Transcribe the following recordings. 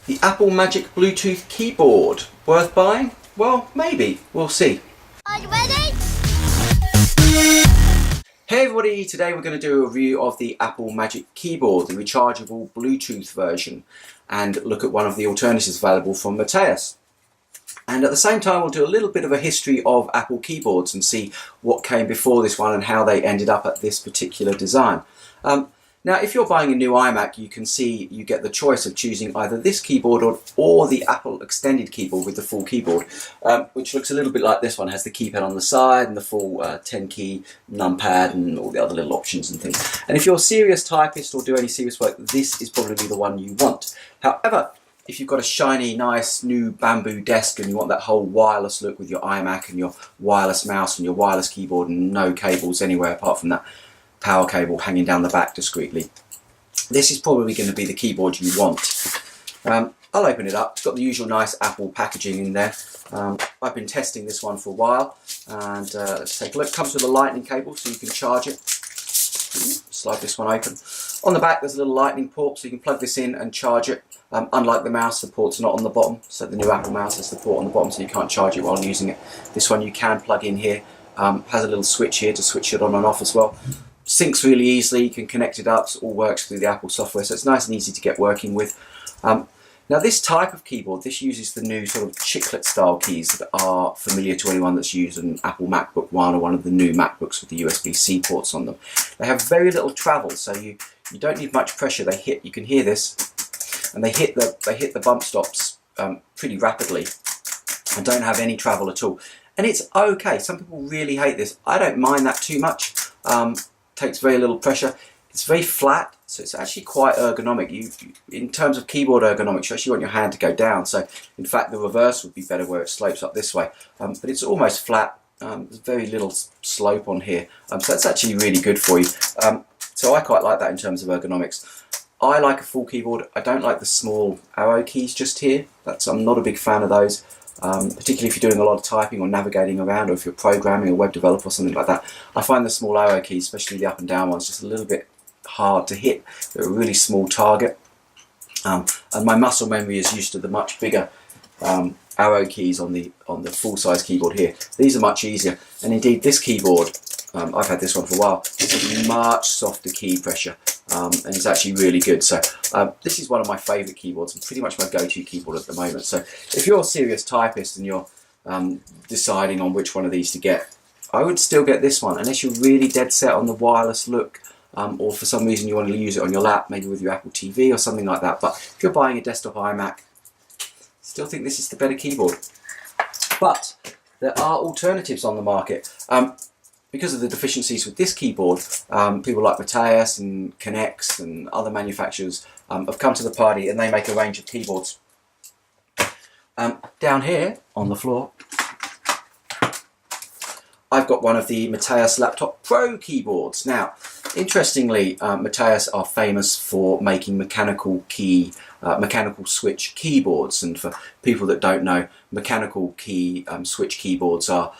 The Apple Magic Bluetooth keyboard. Worth buying? Well, maybe. We'll see. Are you ready? Hey everybody, today we're going to do a review of the Apple Magic Keyboard, the rechargeable Bluetooth version, and look at one of the alternatives available from Matias. And at the same time we'll do a little bit of a history of Apple keyboards and see what came before this one and how they ended up at this particular design. Now, if you're buying a new iMac, you can see you get the choice of choosing either this keyboard or the Apple extended keyboard with the full keyboard, which looks a little bit like this one. It has the keypad on the side and the full 10-key numpad and all the other little options and things. And if you're a serious typist or do any serious work, this is probably the one you want. However, if you've got a shiny, nice, new bamboo desk and you want that whole wireless look with your iMac and your wireless mouse and your wireless keyboard and no cables anywhere apart from that power cable hanging down the back discreetly, this is probably going to be the keyboard you want. I'll open it up. It's got the usual nice Apple packaging in there. I've been testing this one for a while, and let's take a look. It comes with a lightning cable so you can charge it. Slide this one open. On the back there's a little lightning port so you can plug this in and charge it. Unlike the mouse, the port's not on the bottom, so the new Apple mouse has the port on the bottom so you can't charge it while using it. This one you can plug in here. Has a little switch here to switch it on and off as well. Syncs really easily, you can connect it up, so it all works through the Apple software, so it's nice and easy to get working with. Now this type of keyboard, this uses the new sort of chiclet style keys that are familiar to anyone that's used an Apple MacBook One or one of the new MacBooks with the USB-C ports on them. They have very little travel, so you don't need much pressure. They hit, you can hear this, and they hit the bump stops pretty rapidly and don't have any travel at all. And it's okay. Some people really hate this. I don't mind that too much. Takes very little pressure. It's very flat, so it's actually quite ergonomic. In terms of keyboard ergonomics, you actually want your hand to go down. So in fact the reverse would be better where it slopes up this way. But it's almost flat. There's very little slope on here. So that's actually really good for you. So I quite like that in terms of ergonomics. I like a full keyboard. I don't like the small arrow keys just here. I'm not a big fan of those. Particularly if you're doing a lot of typing or navigating around, or if you're programming or web developer or something like that. I find the small arrow keys, especially the up and down ones, just a little bit hard to hit. They're a really small target. And my muscle memory is used to the much bigger arrow keys on the full-size keyboard here. These are much easier, and indeed this keyboard, I've had this one for a while, it's much softer key pressure, and it's actually really good. So this is one of my favourite keyboards and pretty much my go-to keyboard at the moment. So if you're a serious typist and you're deciding on which one of these to get, I would still get this one, unless you're really dead set on the wireless look, or for some reason you want to use it on your lap, maybe with your Apple TV or something like that. But if you're buying a desktop iMac, still think this is the better keyboard. But there are alternatives on the market. Because of the deficiencies with this keyboard, people like Matias and Connex and other manufacturers have come to the party, and they make a range of keyboards. Down here on the floor, I've got one of the Matias Laptop Pro keyboards. Now, interestingly, Matias are famous for making mechanical switch keyboards, and for people that don't know, mechanical key switch keyboards are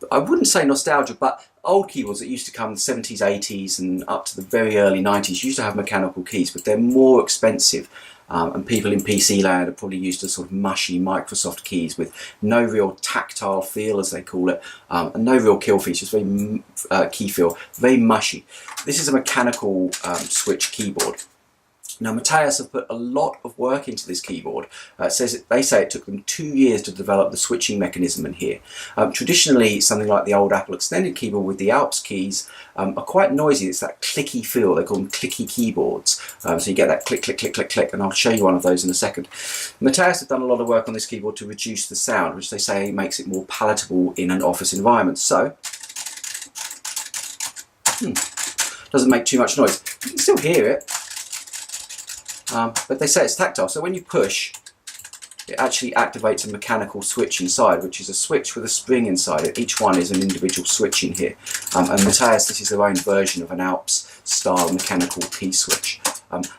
I wouldn't say nostalgia, but old keyboards that used to come in the 70s, 80s and up to the very early 90s used to have mechanical keys, but they're more expensive. And people in PC land are probably used to sort of mushy Microsoft keys with no real tactile feel, as they call it, and no real kill features, very key feel, very mushy. This is a mechanical switch keyboard. Now Matias have put a lot of work into this keyboard. They say it took them 2 years to develop the switching mechanism in here. Traditionally, something like the old Apple extended keyboard with the Alps keys are quite noisy. It's that clicky feel. They call them clicky keyboards. So you get that click, click, click, click, click, and I'll show you one of those in a second. Matias have done a lot of work on this keyboard to reduce the sound, which they say makes it more palatable in an office environment. So, doesn't make too much noise. You can still hear it. But they say it's tactile, so when you push, it actually activates a mechanical switch inside, which is a switch with a spring inside it. Each one is an individual switch in here. And Matias, this is their own version of an Alps style mechanical key switch.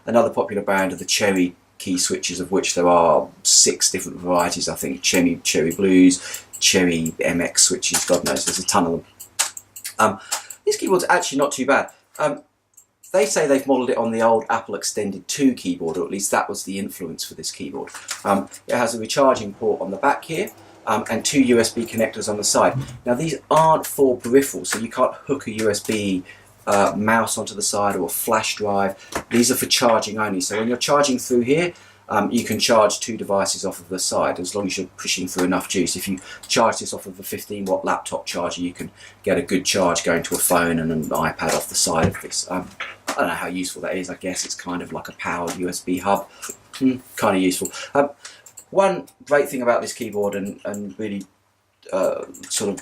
Another popular brand are the Cherry key switches, of which there are 6 different varieties, I think. Cherry Blues, Cherry MX switches, God knows, there's a ton of them. This keyboard's actually not too bad. they say they've modelled it on the old Apple Extended 2 keyboard, or at least that was the influence for this keyboard. It has a recharging port on the back here, and 2 USB connectors on the side. Now these aren't for peripherals, so you can't hook a USB mouse onto the side or a flash drive. These are for charging only. So when you're charging through here, you can charge 2 devices off of the side as long as you're pushing through enough juice. If you charge this off of a 15-watt laptop charger, you can get a good charge going to a phone and an iPad off the side of this. I don't know how useful that is. I guess it's kind of like a powered USB hub. Kind of useful. One great thing about this keyboard, and really sort of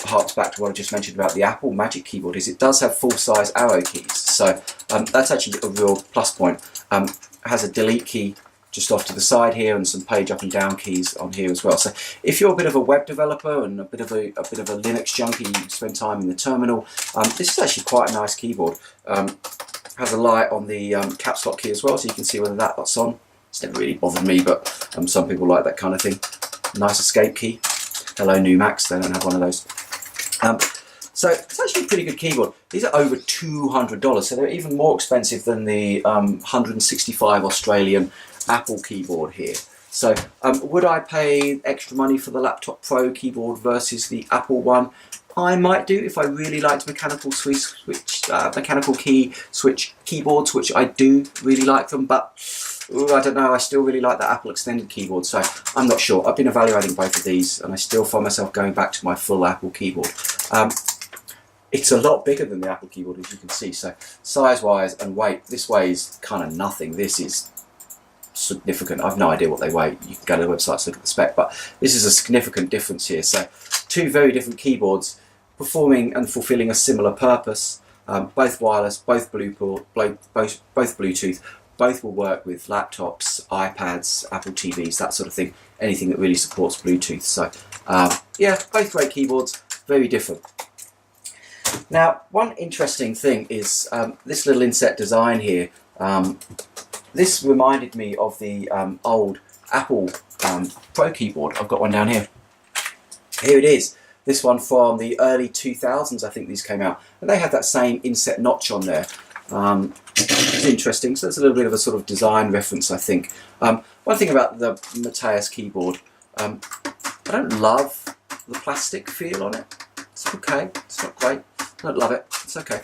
harks back to what I just mentioned about the Apple Magic Keyboard, is it does have full-size arrow keys. So that's actually a real plus point. It has a delete key just off to the side here, and some page up and down keys on here as well. So if you're a bit of a web developer and a bit of a Linux junkie, you spend time in the terminal, this is actually quite a nice keyboard. Has a light on the caps lock key as well, so you can see whether that's on. It's never really bothered me, but some people like that kind of thing. Nice escape key. Hello Numeric, they don't have one of those. So it's actually a pretty good keyboard. These are over $200, so they're even more expensive than the 165 Australian Apple keyboard here. So would I pay extra money for the Laptop Pro keyboard versus the Apple one? I might do if I really liked mechanical key switch keyboards, which I do really like them, but I don't know, I still really like the Apple Extended keyboard, so I'm not sure. I've been evaluating both of these and I still find myself going back to my full Apple keyboard. It's a lot bigger than the Apple keyboard, as you can see, so size-wise and weight, this weighs kind of nothing. This is significant. I've no idea what they weigh. You can go to the website to look at the spec, but this is a significant difference here. So 2 very different keyboards performing and fulfilling a similar purpose, both wireless, both Bluetooth, both will work with laptops, iPads, Apple TVs, that sort of thing, anything that really supports Bluetooth. So yeah, both great keyboards, very different. Now, one interesting thing is this little inset design here. This reminded me of the old Apple Pro keyboard. I've got one down here. Here it is. This one from the early 2000s, I think these came out. And they had that same inset notch on there. It's interesting. So it's a little bit of a sort of design reference, I think. One thing about the Matias keyboard, I don't love the plastic feel on it. It's okay. It's not great. I don't love it. It's okay.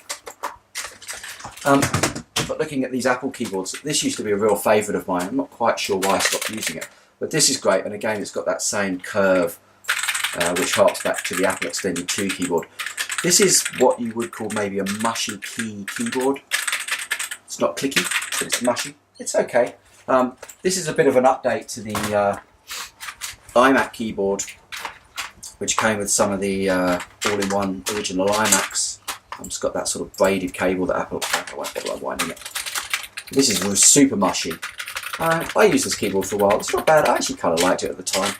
But looking at these Apple keyboards, this used to be a real favourite of mine. I'm not quite sure why I stopped using it. But this is great, and again it's got that same curve, which harks back to the Apple Extended 2 keyboard. This is what you would call maybe a mushy keyboard. It's not clicky, but it's mushy. It's okay. This is a bit of an update to the iMac keyboard, which came with some of the all-in-one original iMacs. It's got that sort of braided cable that Apple, I won't bother unwinding it. This is super mushy. I used this keyboard for a while. It's not bad. I actually kind of liked it at the time.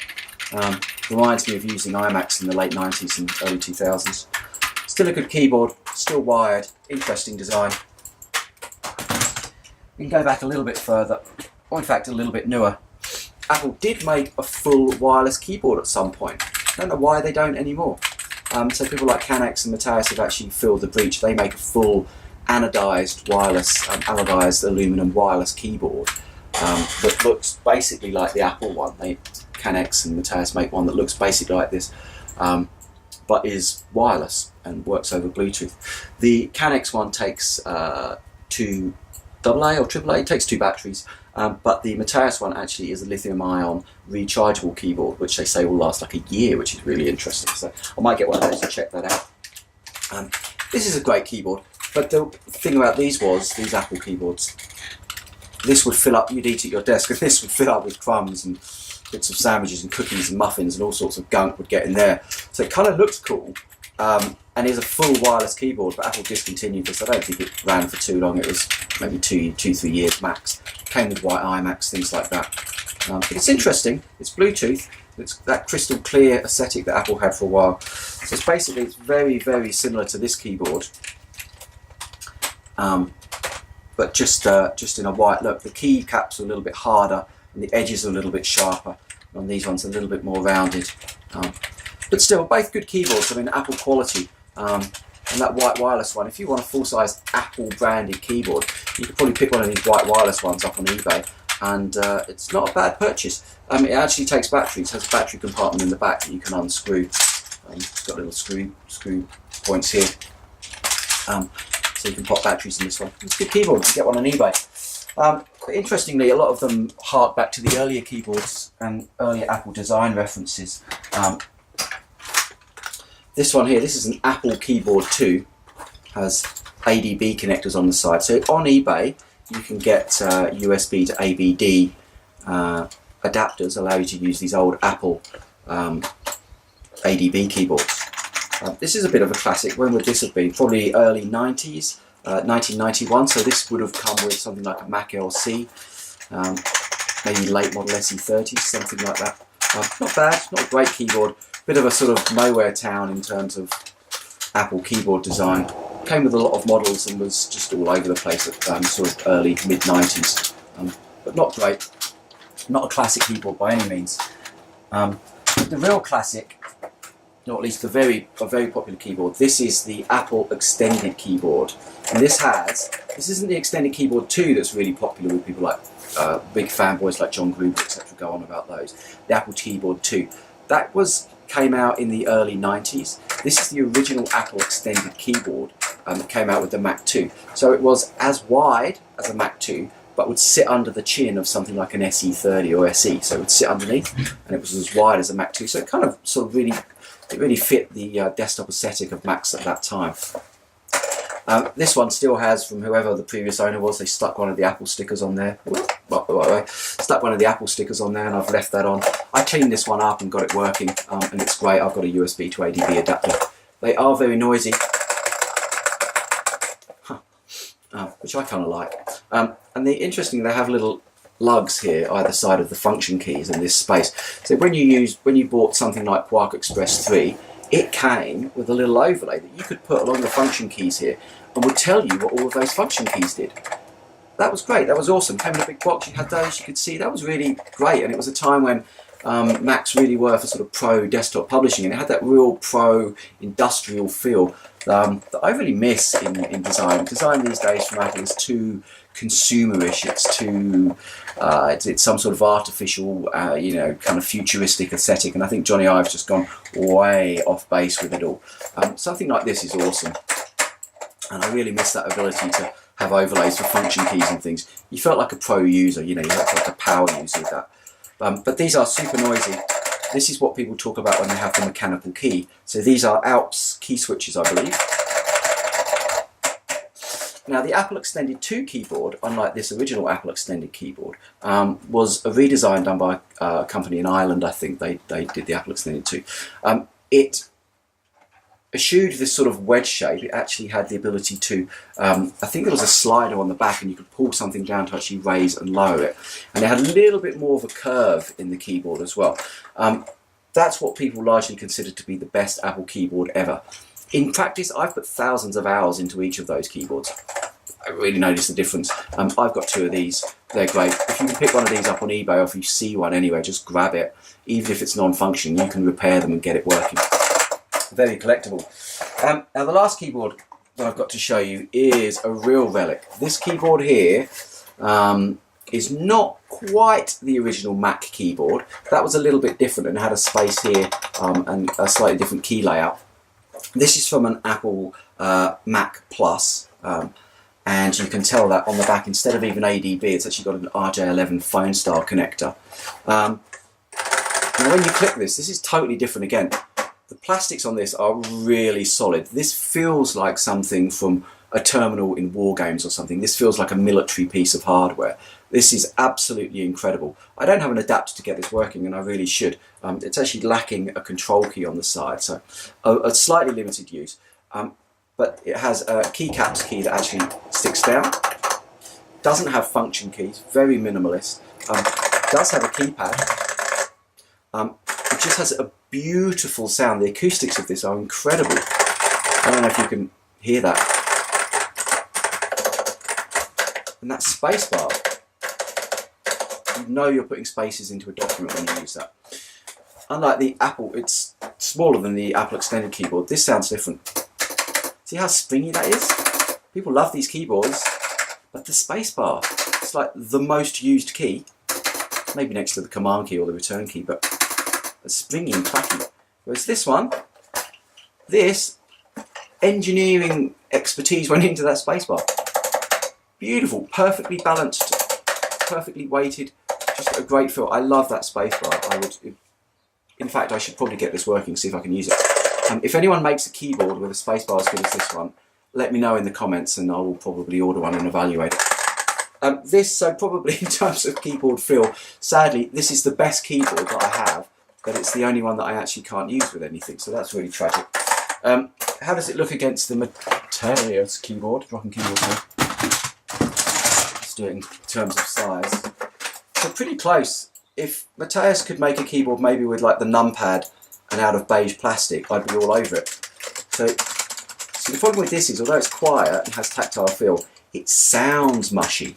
Reminds me of using iMacs in the late 90s and early 2000s. Still a good keyboard, still wired, interesting design. We can go back a little bit further, or in fact a little bit newer. Apple did make a full wireless keyboard at some point. I don't know why they don't anymore. So people like Canex and Matias have actually filled the breach. They make a full anodized wireless, anodized aluminum wireless keyboard that looks basically like the Apple one. Canex and Matias make one that looks basically like this, but is wireless and works over Bluetooth. The Canex one takes 2 AA or AAA, it takes 2 batteries. But the Matias one actually is a lithium-ion rechargeable keyboard, which they say will last like a year, which is really interesting. So I might get one of those to check that out. This is a great keyboard, but the thing about these Apple keyboards, this would fill up, you'd eat at your desk, and this would fill up with crumbs and bits of sandwiches and cookies and muffins and all sorts of gunk would get in there. So it kind of looks cool. And is a full wireless keyboard, but Apple discontinued this. I don't think it ran for too long. It was maybe 2-3 years max. Came with white iMacs, things like that. But it's interesting. It's Bluetooth. It's that crystal clear aesthetic that Apple had for a while. So it's basically, it's very, very similar to this keyboard, but just in a white look. The key caps are a little bit harder, and the edges are a little bit sharper. And on these ones, a little bit more rounded. But still, both good keyboards. I mean, Apple quality. and that white wireless one. If you want a full-size Apple branded keyboard, you could probably pick one of these white wireless ones up on eBay, and it's not a bad purchase. It actually takes batteries. It has a battery compartment in the back that you can unscrew. It's got little screw points here, so you can pop batteries in this one. It's a good keyboard. You can get one on eBay. Interestingly, a lot of them hark back to the earlier keyboards and earlier Apple design references. This one here, this is an Apple Keyboard 2, has ADB connectors on the side. So on eBay, you can get USB to ABD adapters, allow you to use these old Apple ADB keyboards. This is a bit of a classic. When would this have been? Probably early 90s, 1991. So this would have come with something like a Mac LC, maybe late model SE30s, something like that. Not bad, not a great keyboard. Bit of a sort of nowhere town in terms of Apple keyboard design. Came with a lot of models and was just all over the place at sort of early, mid-90s. But not great. Not a classic keyboard by any means. The real classic, or at least a very popular keyboard, this is the Apple Extended Keyboard. And this isn't the Extended Keyboard 2 that's really popular with people like big fanboys like John Gruber, etc. go on about those. The Apple Keyboard 2. That came out in the early 90s. This is the original Apple Extended Keyboard that came out with the Mac 2. So it was as wide as a Mac 2, but would sit under the chin of something like an SE30 or SE. So it would sit underneath, and it was as wide as a Mac 2. So it kind of sort of really fit the desktop aesthetic of Macs at that time. This one still has, from whoever the previous owner was, they stuck one of the Apple stickers on there. Stuck one of the Apple stickers on there, and I've left that on. I cleaned this one up and got it working, and it's great. I've got a USB to ADB adapter. They are very noisy, which I kind of like. And interestingly, they have little lugs here either side of the function keys in this space. So when you bought something like Quark Express 3, it came with a little overlay that you could put along the function keys here and would tell you what all of those function keys did. That was great, that was awesome. Came in a big box, you had those, you could see, that was really great. And it was a time when Macs really were for sort of pro desktop publishing, and it had that real pro industrial feel that I really miss in design. Design these days from Apple is too consumerish, it's too it's some sort of artificial kind of futuristic aesthetic, and I think Johnny Ive's just gone way off base with it all. Something like this is awesome, and I really miss that ability to have overlays for function keys and things. You felt like a pro user, you felt like a power user with that. But these are super noisy. This is what people talk about when they have the mechanical key. So these are Alps key switches, I believe. Now the Apple Extended 2 keyboard, unlike this original Apple Extended keyboard, was a redesign done by a company in Ireland. I think they did the Apple Extended 2. It eschewed this sort of wedge shape. It actually had the ability to, I think there was a slider on the back and you could pull something down to actually raise and lower it. And it had a little bit more of a curve in the keyboard as well. That's what people largely consider to be the best Apple keyboard ever. In practice, I've put thousands of hours into each of those keyboards. I really notice the difference. I've got 2 of these. They're great. If you can pick one of these up on eBay, or if you see one anywhere, just grab it. Even if it's non-functioning, you can repair them and get it working. Very collectible. Now the last keyboard that I've got to show you is a real relic. This keyboard here is not quite the original Mac keyboard. That was a little bit different and had a space here and a slightly different key layout. This is from an Apple Mac Plus, and you can tell that on the back, instead of even ADB, it's actually got an RJ11 phone style connector. Now when you click this is totally different again. The plastics on this are really solid. This feels like something from a terminal in war games or something. This feels like a military piece of hardware. This is absolutely incredible. I don't have an adapter to get this working, and I really should. It's actually lacking a control key on the side, so a slightly limited use. But it has a keycaps key that actually sticks down. Doesn't have function keys, very minimalist. Does have a keypad. It just has a beautiful sound. The acoustics of this are incredible. I don't know if you can hear that. And that space bar, you know you're putting spaces into a document when you use that. Unlike the Apple, it's smaller than the Apple Extended keyboard. This sounds different. See how springy that is? People love these keyboards, but the spacebar, it's like the most used key, maybe next to the command key or the return key, but it's springy and clacky. Whereas this one, this engineering expertise went into that spacebar. Beautiful, perfectly balanced, perfectly weighted, just a great feel. I love that spacebar. In fact, I should probably get this working, see if I can use it. If anyone makes a keyboard with a spacebar as good as this one, let me know in the comments and I will probably order one and evaluate it. So probably in terms of keyboard feel, sadly, this is the best keyboard that I have, but it's the only one that I actually can't use with anything, so that's really tragic. How does it look against the Matias keyboard? Rocking keyboard here. Let's do it in terms of size. So pretty close. If Matias could make a keyboard maybe with like the numpad and out of beige plastic, I'd be all over it. So the problem with this is, although it's quiet and has tactile feel, it sounds mushy.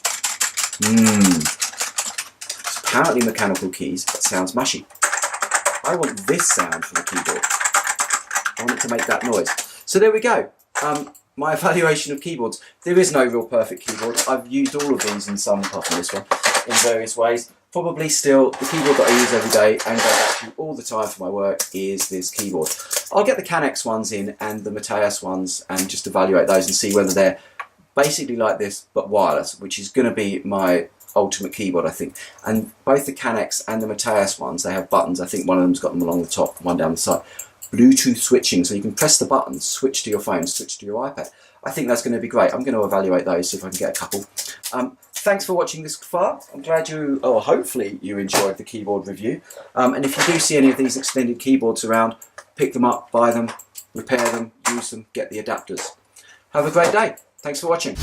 It's apparently mechanical keys, but sounds mushy. I want this sound from the keyboard. I want it to make that noise. So there we go. My evaluation of keyboards. There is no real perfect keyboard. I've used all of these in some, apart from this one, in various ways. Probably still the keyboard that I use every day and go back to all the time for my work is this keyboard. I'll get the Canex ones in and the Matias ones and just evaluate those and see whether they're basically like this but wireless, which is going to be my ultimate keyboard, I think. And both the Canex and the Matias ones, they have buttons. I think one of them's got them along the top, one down the side. Bluetooth switching, so you can press the button, switch to your phone, switch to your iPad. I think that's going to be great. I'm going to evaluate those, see if I can get a couple. Thanks for watching this far. I'm glad hopefully you enjoyed the keyboard review. And if you do see any of these extended keyboards around, pick them up, buy them, repair them, use them, get the adapters. Have a great day. Thanks for watching.